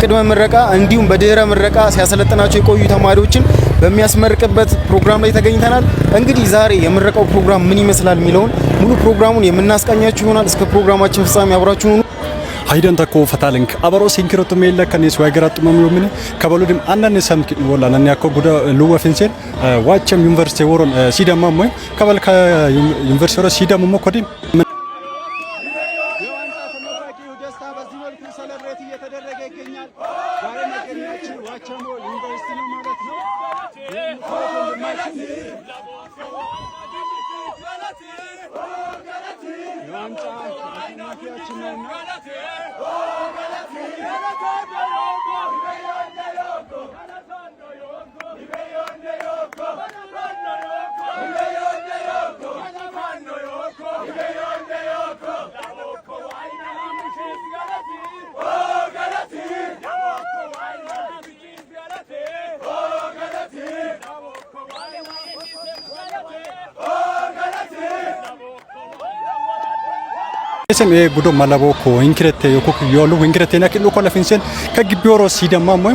በቅድመ ምረቃ እንዲሁም በድህረ ምረቃ ሲያሰለጥናቸው የቆዩ ተማሪዎችን በሚያስመርቅበት ፕሮግራም ላይ ተገኝተናል። እንግዲህ ዛሬ የምረቃው ፕሮግራም ምን ይመስላል የሚለውን ሙሉ ፕሮግራሙን የምናስቃኛችሁ ይሆናል። እስከ ፕሮግራማችን ፍጻሜ አብራችሁን ሁኑ። haydan takko fatalink abaro sinkirotu meella kanis waygarat mamyomine kabaludum annan samki wala nan yakko guda luwa finsen wachem university woron sidama moy kabal ka university ro sidama mo kodin Esem gudo malabo ko inkirete yoko yolu inkirete na kilo kola finsen ka gibioro sidama moy